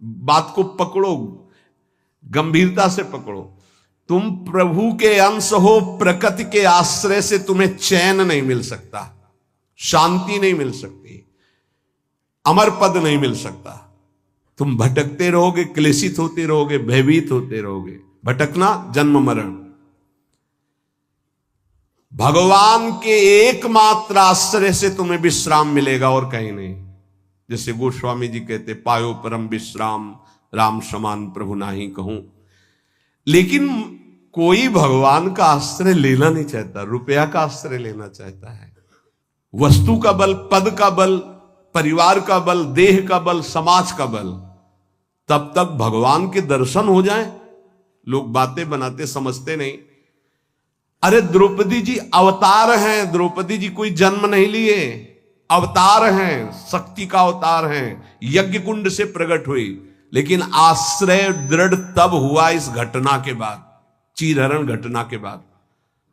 बात को पकड़ो, गंभीरता से पकड़ो। तुम प्रभु के अंश हो, प्रकृति के आश्रय से तुम्हें चैन नहीं मिल सकता, शांति नहीं मिल सकती, अमर पद नहीं मिल सकता। तुम भटकते रहोगे, क्लेशित होते रहोगे, भयभीत होते रहोगे। भटकना जन्म मरण। भगवान के एकमात्र आश्रय से तुम्हें विश्राम मिलेगा और कहीं नहीं। जैसे गोस्वामी जी कहते, पायो परम विश्राम राम समान प्रभु नाही कहूं। लेकिन कोई भगवान का आश्रय लेना नहीं चाहता, रुपया का आश्रय लेना चाहता है। वस्तु का बल, पद का बल, परिवार का बल, देह का बल, समाज का बल। तब तक भगवान के दर्शन हो जाएं, लोग बातें बनाते समझते नहीं। अरे द्रौपदी जी अवतार हैं, द्रौपदी जी कोई जन्म नहीं लिए, अवतार हैं, शक्ति का अवतार हैं, यज्ञ कुंड से प्रकट हुई। लेकिन आश्रय दृढ़ तब हुआ इस घटना के बाद, चीरहरण घटना के बाद।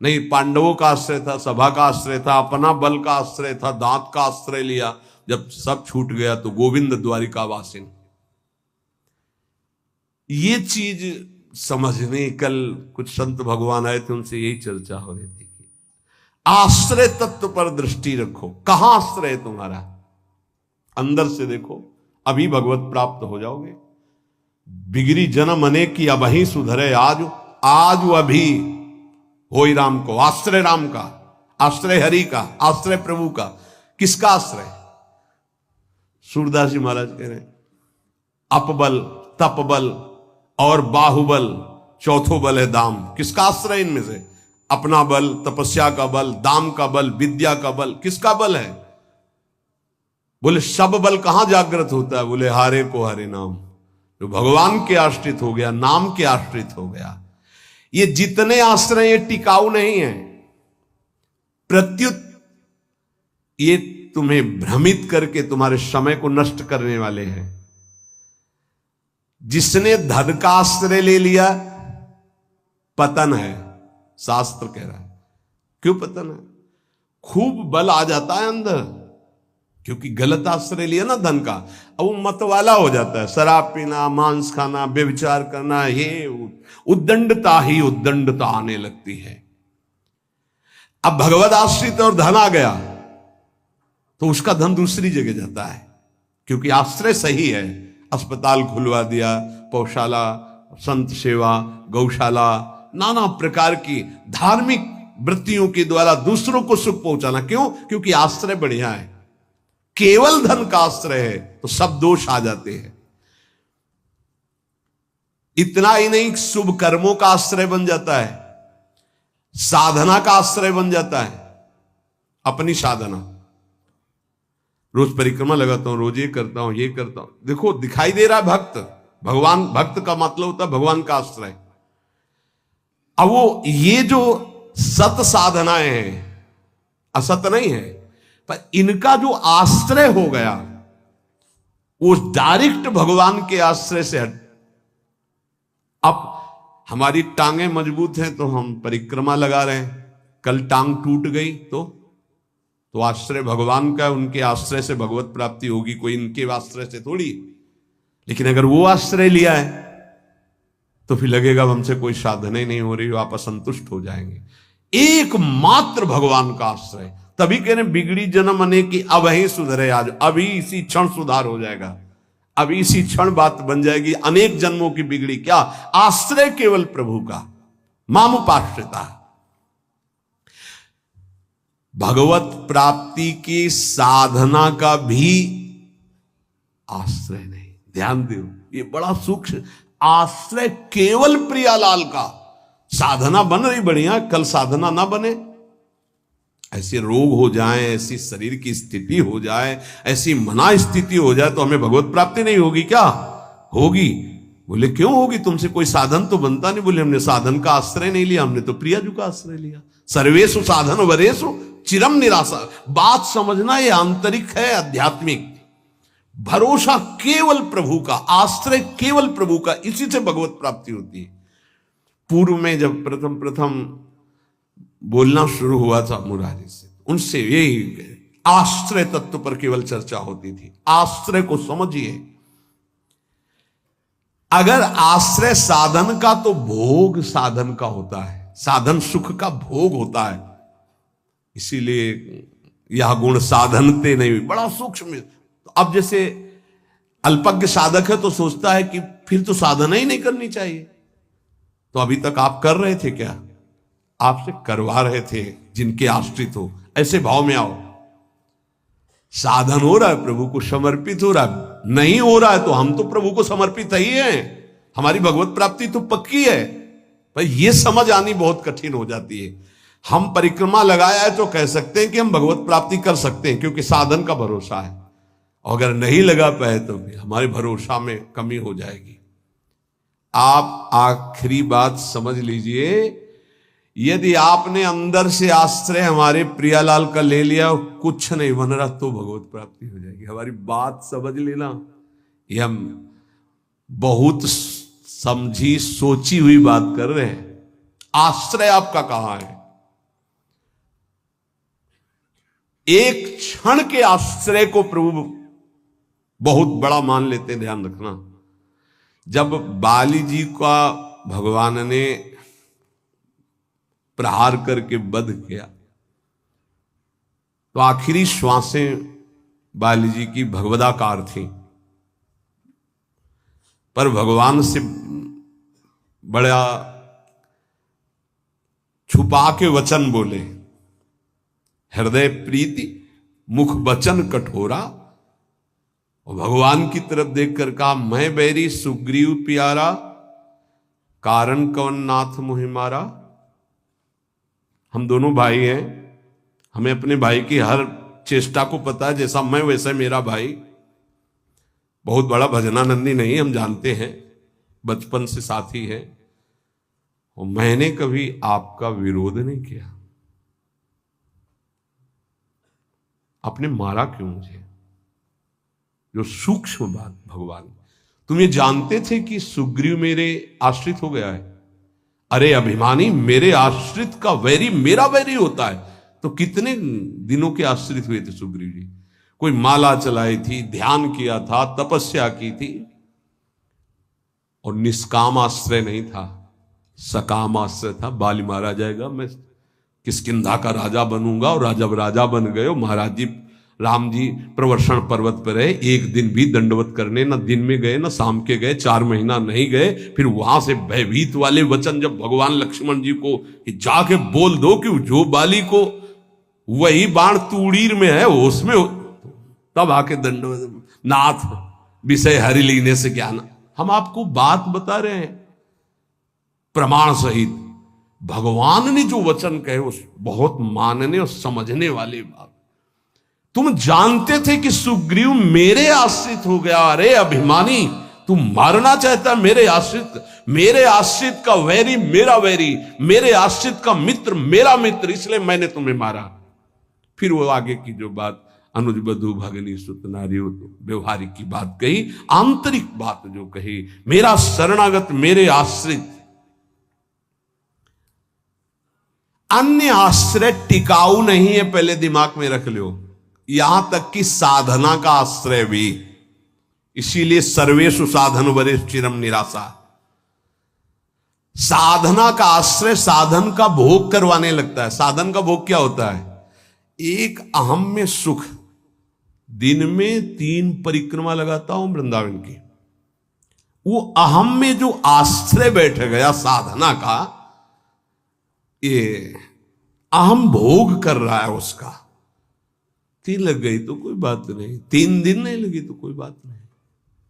नहीं, पांडवों का आश्रय था, सभा का आश्रय था, अपना बल का आश्रय था, दांत का आश्रय लिया। जब सब छूट गया तो गोविंद द्वारिका वासिन। ये चीज समझने, कल कुछ संत भगवान आए थे, उनसे यही चर्चा हो रही थी कि आश्रय तत्व पर दृष्टि रखो। कहां आश्रय है तुम्हारा? अंदर से देखो, अभी भगवत प्राप्त हो जाओगे। बिगड़ी जन्म अनेक की अबही सुधरे आज, आज अभी होई राम को। आश्रय राम का, आश्रय हरि का, आश्रय प्रभु का। किसका आश्रय? सूरदास जी महाराज कह रहे हैं, अपबल, तपबल और बाहुबल, चौथो बल है दाम। किसका आश्रय इनमें से? अपना बल, तपस्या का बल, दाम का बल, विद्या का बल। किसका बल है? बोले सब बल कहां जागृत होता है? बोले हारे को हरे नाम। जो भगवान के आश्रित हो गया, नाम के आश्रित हो गया। ये जितने आश्रय ये टिकाऊ नहीं है, प्रत्युत ये तुम्हें भ्रमित करके तुम्हारे समय को नष्ट करने वाले हैं। जिसने धन का आश्रय ले लिया, पतन है, शास्त्र कह रहा है। क्यों पतन है? खूब बल आ जाता है अंदर, क्योंकि गलत आश्रय लिया ना धन का। अब वो मत वाला हो जाता है, शराब पीना, मांस खाना, व्यभिचार करना, ये उद्दंडता ही उद्दंडता आने लगती है। अब भगवत आश्रित और धन आ गया तो उसका धन दूसरी जगह जाता है, क्योंकि आश्रय सही है। अस्पताल खुलवा दिया, पौशाला, संत सेवा, गौशाला, नाना प्रकार की धार्मिक वृत्तियों के द्वारा दूसरों को सुख पहुंचाना। क्यों? क्योंकि आश्रय बढ़िया है। केवल धन का आश्रय है तो सब दोष आ जाते हैं। इतना ही नहीं, शुभ कर्मों का आश्रय बन जाता है, साधना का आश्रय बन जाता है। अपनी साधना, रोज परिक्रमा लगाता हूं, रोज ये करता हूं, ये करता हूं। देखो दिखाई दे रहा है भक्त, भगवान। भक्त का मतलब होता है भगवान का आश्रय। अब वो ये जो सत साधनाएं हैं, असत नहीं है, पर इनका जो आश्रय हो गया वो डायरेक्ट भगवान के आश्रय से हट। अब हमारी टांगें मजबूत हैं तो हम परिक्रमा लगा रहे हैं, कल टांग टूट गई तो आश्रय भगवान का, उनके आश्रय से भगवत प्राप्ति होगी, कोई इनके आश्रय से थोड़ी। लेकिन अगर वो आश्रय लिया है तो फिर लगेगा हमसे कोई साधना ही नहीं हो रही, आप असंतुष्ट हो जाएंगे। एकमात्र भगवान का आश्रय। तभी कह रहे बिगड़ी जन्म अनेक की अबही सुधरे आज। अभी इसी क्षण सुधार हो जाएगा, अभी इसी क्षण बात बन जाएगी। अनेक जन्मों की बिगड़ी क्या? आश्रय केवल प्रभु का, मामुपाश्रिता। भगवत प्राप्ति की साधना का भी आश्रय नहीं। ध्यान दो, ये बड़ा सूक्ष्म। आश्रय केवल प्रियालाल का। साधना बन रही बढ़िया, कल साधना ना बने, ऐसे रोग हो जाए, ऐसी शरीर की स्थिति हो जाए, ऐसी मना स्थिति हो जाए तो हमें भगवत प्राप्ति नहीं होगी क्या? होगी। बोले क्यों होगी? तुमसे कोई साधन तो बनता नहीं। बोले हमने साधन का आश्रय नहीं लिया, हमने तो प्रियाजू का आश्रय लिया। सर्वेषु साधन वरेषु चिरम निराशा। बात समझना, ये आंतरिक है, आध्यात्मिक। भरोसा केवल प्रभु का, आश्रय केवल प्रभु का, इसी से भगवत प्राप्ति होती है। पूर्व में जब प्रथम बोलना शुरू हुआ था मुरारी से, उनसे यही आश्रय तत्व पर केवल चर्चा होती थी। आश्रय को समझिए। अगर आश्रय साधन का तो भोग साधन का होता है, साधन सुख का भोग होता है। इसीलिए यह गुण साधनते नहीं, बड़ा सूक्ष्म। तो अब जैसे अल्पज्ञ साधक है तो सोचता है कि फिर तो साधना ही नहीं करनी चाहिए। तो अभी तक आप कर रहे थे क्या? आपसे करवा रहे थे जिनके आश्रित हो। ऐसे भाव में आओ। साधन हो रहा है, प्रभु को समर्पित हो रहा है। नहीं हो रहा है तो हम तो प्रभु को समर्पित ही हैं, हमारी भगवत प्राप्ति तो पक्की है। भाई ये समझ आनी बहुत कठिन हो जाती है। हम परिक्रमा लगाया है तो कह सकते हैं कि हम भगवत प्राप्ति कर सकते हैं, क्योंकि साधन का भरोसा है। अगर नहीं लगा पाए तो हमारे भरोसा में कमी हो जाएगी। आप आखिरी बात समझ लीजिए, यदि आपने अंदर से आश्रय हमारे प्रियालाल का ले लिया और कुछ नहीं बन रहा तो भगवत प्राप्ति हो जाएगी। हमारी बात समझ लेना। ये हम बहुत समझी सोची हुई बात कर रहे हैं। आश्रय आपका कहां है? एक क्षण के आश्रय को प्रभु बहुत बड़ा मान लेते हैं, ध्यान रखना। जब बाली जी का भगवान ने प्रहार करके वध किया तो आखिरी श्वासें बाली जी की भगवदाकार थी, पर भगवान से बड़ा छुपा के वचन बोले। हृदय प्रीति मुख वचन कठोरा, और भगवान की तरफ देखकर कहा, मैं बैरी सुग्रीव प्यारा, कारण कवन नाथ मुहि मारा। हम दोनों भाई हैं, हमें अपने भाई की हर चेष्टा को पता है। जैसा मैं वैसा मेरा भाई। बहुत बड़ा भजनानंदी नहीं, हम जानते हैं, बचपन से साथी है। और मैंने कभी आपका विरोध नहीं किया। आपने मारा क्यों मुझे? जो सूक्ष्म बात भगवान, तुम ये जानते थे कि सुग्रीव मेरे आश्रित हो गया है? अरे अभिमानी, मेरे आश्रित का वैरी मेरा वैरी होता है। तो कितने दिनों के आश्रित हुए थे सुग्रीव जी? कोई माला चलाई थी, ध्यान किया था, तपस्या की थी, और निष्काम आश्रय नहीं था, सकाम आश्रय था। बाली मारा जाएगा, मैं किष्किंधा का राजा बनूंगा। और जब राजा बन गए, महाराज जी राम जी प्रवर्षण पर्वत पर रहे, एक दिन भी दंडवत करने न दिन में गए न शाम के गए, 4 महीना नहीं गए। फिर वहां से भयभीत वाले वचन जब भगवान लक्ष्मण जी को कि जाके बोल दो कि जो बाली को वही बाण तूड़ीर में है उसमें, तब आके दंडवत, नाथ विषय हरि लीने से ज्ञान। हम आपको बात बता रहे हैं प्रमाण सहित। भगवान ने जो वचन कहे उस बहुत मानने और समझने वाली बात। तुम जानते थे कि सुग्रीव मेरे आश्रित हो गया। अरे अभिमानी, तू मारना चाहता मेरे आश्रित का वैरी मेरा वैरी, मेरे आश्रित का मित्र मेरा मित्र, इसलिए मैंने तुम्हें मारा। फिर वो आगे की जो बात अनुज बधु भगनी सुत नारी व्यवहारिक की बात कही, आंतरिक बात जो कही, मेरा शरणागत मेरे आश्रित। अन्य आश्रय टिकाऊ नहीं है, पहले दिमाग में रख लो। यहां तक कि साधना का आश्रय भी। इसीलिए सर्वेषु साधन वरिष्ठ चिरम निराशा। साधना का आश्रय साधन का भोग करवाने लगता है। साधन का भोग क्या होता है? एक अहम में सुख। दिन में 3 परिक्रमा लगाता हूं वृंदावन की, वो अहम में जो आश्रय बैठ गया साधना का, ये अहम भोग कर रहा है उसका। 3 लग गई तो कोई बात नहीं, 3 दिन नहीं लगी तो कोई बात नहीं।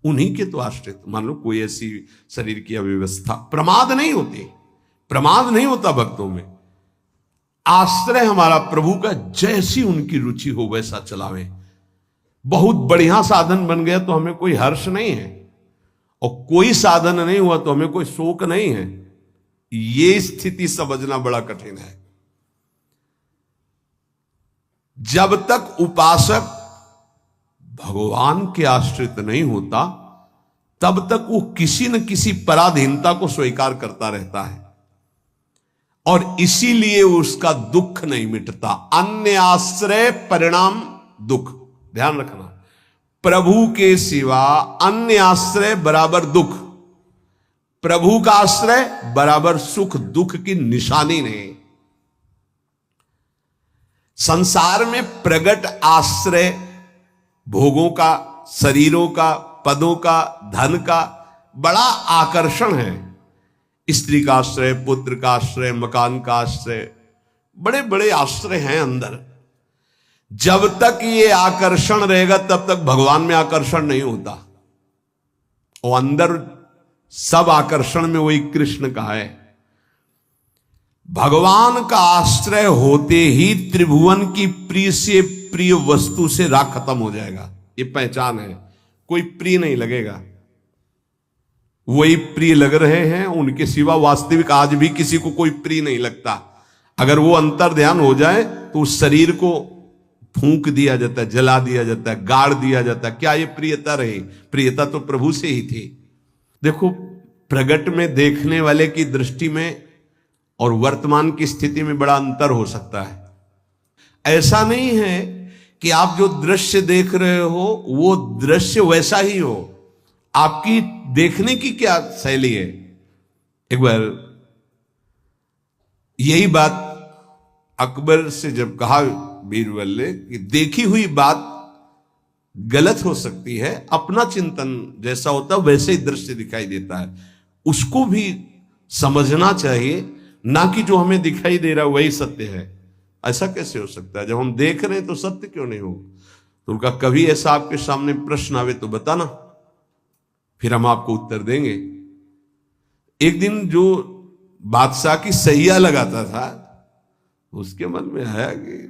उन्हीं के तो आश्रित। मान लो कोई ऐसी शरीर की अव्यवस्था, प्रमाद नहीं होती, प्रमाद नहीं होता भक्तों में। आश्रय हमारा प्रभु का, जैसी उनकी रुचि हो वैसा चलावे। बहुत बढ़िया साधन बन गया तो हमें कोई हर्ष नहीं है, और कोई साधन नहीं हुआ तो हमें कोई शोक नहीं है। ये स्थिति समझना बड़ा कठिन है। जब तक उपासक भगवान के आश्रित नहीं होता, तब तक वो किसी न किसी पराधीनता को स्वीकार करता रहता है, और इसीलिए उसका दुख नहीं मिटता। अन्य आश्रय परिणाम दुख। ध्यान रखना, प्रभु के सिवा अन्य आश्रय बराबर दुख। प्रभु का आश्रय बराबर सुख दुख की निशानी नहीं। संसार में प्रगट आश्रय भोगों का, शरीरों का, पदों का, धन का बड़ा आकर्षण है। स्त्री का आश्रय, पुत्र का आश्रय, मकान का आश्रय, बड़े बड़े आश्रय हैं अंदर। जब तक ये आकर्षण रहेगा तब तक भगवान में आकर्षण नहीं होता। और अंदर सब आकर्षण में वही कृष्ण का है। भगवान का आश्रय होते ही त्रिभुवन की प्रिय से प्रिय वस्तु से राग खत्म हो जाएगा। ये पहचान है, कोई प्रिय नहीं लगेगा। वही प्रिय लग रहे हैं, उनके सिवा वास्तविक आज भी किसी को कोई प्रिय नहीं लगता। अगर वो अंतर ध्यान हो जाए तो उस शरीर को फूंक दिया जाता है, जला दिया जाता है, गाड़ दिया जाता है। क्या ये प्रियता रही? प्रियता तो प्रभु से ही थी। देखो, प्रगट में देखने वाले की दृष्टि में और वर्तमान की स्थिति में बड़ा अंतर हो सकता है। ऐसा नहीं है कि आप जो दृश्य देख रहे हो वो दृश्य वैसा ही हो। आपकी देखने की क्या शैली है? एक बार यही बात अकबर से जब कहा बीरबल ने कि देखी हुई बात गलत हो सकती है, अपना चिंतन जैसा होता है वैसे ही दृश्य दिखाई देता है, उसको भी समझना चाहिए, ना कि जो हमें दिखाई दे रहा है वही सत्य है। ऐसा कैसे हो सकता है? जब हम देख रहे हैं तो सत्य क्यों नहीं हो? तो उनका कभी ऐसा आपके सामने प्रश्न आवे तो बताना, फिर हम आपको उत्तर देंगे। एक दिन जो बादशाह की सैया लगाता था, उसके मन में आया कि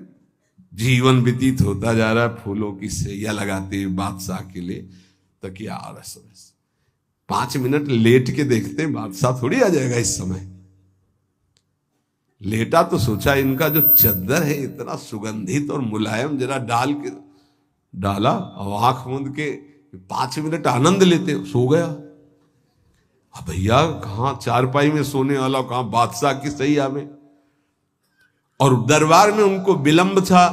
जीवन व्यतीत होता जा रहा है फूलों की सैया लगाते हुए बादशाह के लिए, तकिया आ रहा है। 5 मिनट लेट के देखते बादशाह थोड़ी आ जाएगा इस समय। लेटा तो सोचा इनका जो चद्दर है इतना सुगंधित और मुलायम, जरा डाल के डाला और आंख मूंद के 5 मिनट आनंद लेते, सो गया। अब भैया कहां चारपाई में सोने वाला, कहां बादशाह की सैया में। और दरबार में उनको विलंब था,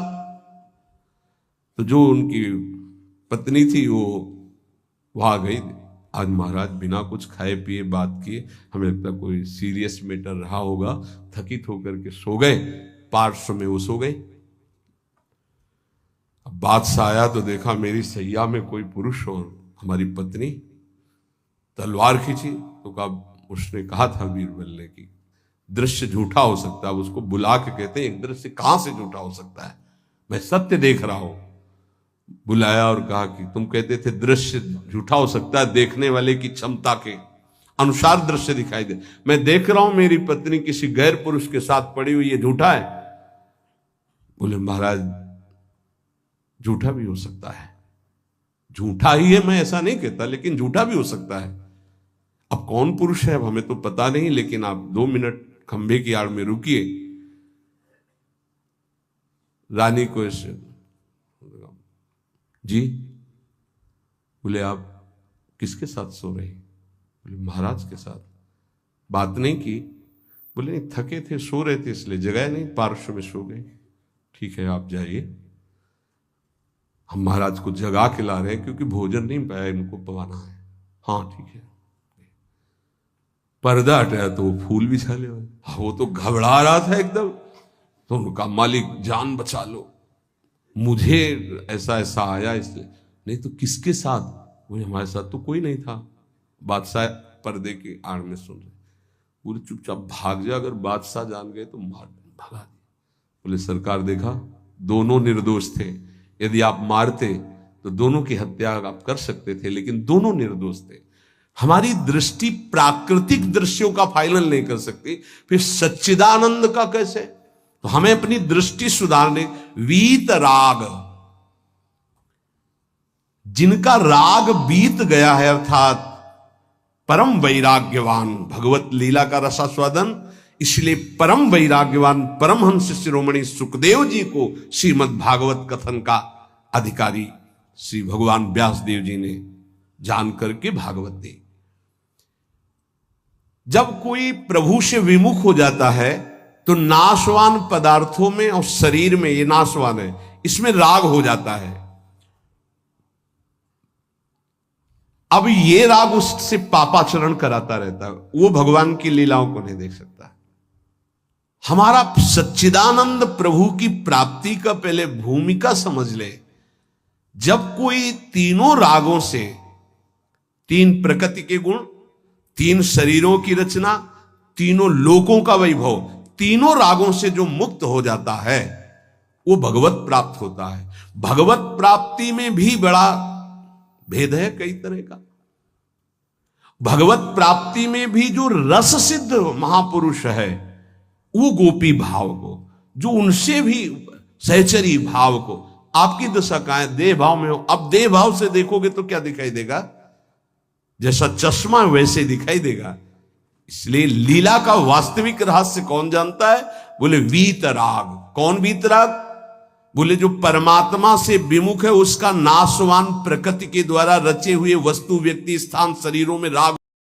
तो जो उनकी पत्नी थी वो वहां गई। आज महाराज बिना कुछ खाए पिए बात किए, हमें लगता कोई सीरियस मैटर रहा होगा, थकित होकर के सो गए। पार्श्व में वो सो गए। अब बादशाह आया तो देखा मेरी सैया में कोई पुरुष और हमारी पत्नी। तलवार खींची तो कहा, उसने कहा था बीरबल ने कि दृश्य झूठा हो सकता है। उसको बुला के कहते हैं एक दृश्य कहां से झूठा हो सकता है, मैं सत्य देख रहा हूं। बुलाया और कहा कि तुम कहते थे दृश्य झूठा हो सकता है, देखने वाले की क्षमता के अनुसार दृश्य दिखाई दे। मैं देख रहा हूं मेरी पत्नी किसी गैर पुरुष के साथ पड़ी हुई, ये झूठा है? बोले महाराज झूठा भी हो सकता है। झूठा ही है मैं ऐसा नहीं कहता, लेकिन झूठा भी हो सकता है। अब कौन पुरुष है अब हमें तो पता नहीं, लेकिन आप 2 मिनट खंभे की आड़ में रुकिए। रानी को ऐसे, जी बोले आप किसके साथ सो रहे? बोले महाराज के साथ। बात नहीं की? बोले नहीं, थके थे, सो रहे थे इसलिए जगह नहीं, पार्श्व में सो गए। ठीक है आप जाइए, हम महाराज को जगा के ला रहे हैं क्योंकि भोजन नहीं पाया, इनको पवाना है। हाँ ठीक है। पर्दा हटाया तो वो फूल बिछा ले। वो तो घबरा रहा था एकदम, तो उनका मालिक जान बचा लो, मुझे ऐसा ऐसा आया इसलिए। नहीं तो किसके साथ? बोले हमारे साथ तो कोई नहीं था। बादशाह पर्दे के आड़ में सुन रहे। बोले चुपचाप भाग जा, अगर बादशाह जान गए तो मार भगा दे। बोले सरकार देखा दोनों निर्दोष थे, यदि आप मारते तो दोनों की हत्या आप कर सकते थे, लेकिन दोनों निर्दोष थे। हमारी दृष्टि प्राकृतिक दृश्यों का फाइनल नहीं कर सकती, फिर सच्चिदानंद का कैसे? तो हमें अपनी दृष्टि सुधारने, वीत राग, जिनका राग बीत गया है अर्थात परम वैराग्यवान, भगवत लीला का रसास्वादन, इसलिए परम वैराग्यवान परमहंस शिरोमणि सुखदेव जी को श्रीमद् भागवत कथन का अधिकारी श्री भगवान व्यासदेव जी ने जान करके भागवत दी। जब कोई प्रभु से विमुख हो जाता है तो नाशवान पदार्थों में और शरीर में, ये नाशवान है, इसमें राग हो जाता है। अब ये राग उससे पापाचरण कराता रहता है, वो भगवान की लीलाओं को नहीं देख सकता। हमारा सच्चिदानंद प्रभु की प्राप्ति का पहले भूमिका समझ ले। जब कोई तीनों रागों से, तीन प्रकृति के गुण, तीन शरीरों की रचना, तीनों लोकों का वैभव, तीनों रागों से जो मुक्त हो जाता है वो भगवत प्राप्त होता है। भगवत प्राप्ति में भी बड़ा भेद है कई तरह का। भगवत प्राप्ति में भी जो रस सिद्ध महापुरुष है वो गोपी भाव को, जो उनसे भी सहचरी भाव को, आपकी दशा कहां है? देह भाव में हो। अब देह भाव से देखोगे तो क्या दिखाई देगा? जैसा चश्मा वैसे दिखाई देगा। इसलिए लीला का वास्तविक रहस्य कौन जानता है? बोले वीतराग। कौन वीतराग? बोले जो परमात्मा से विमुख है उसका नाशवान प्रकृति के द्वारा रचे हुए वस्तु, व्यक्ति, स्थान, शरीरों में राग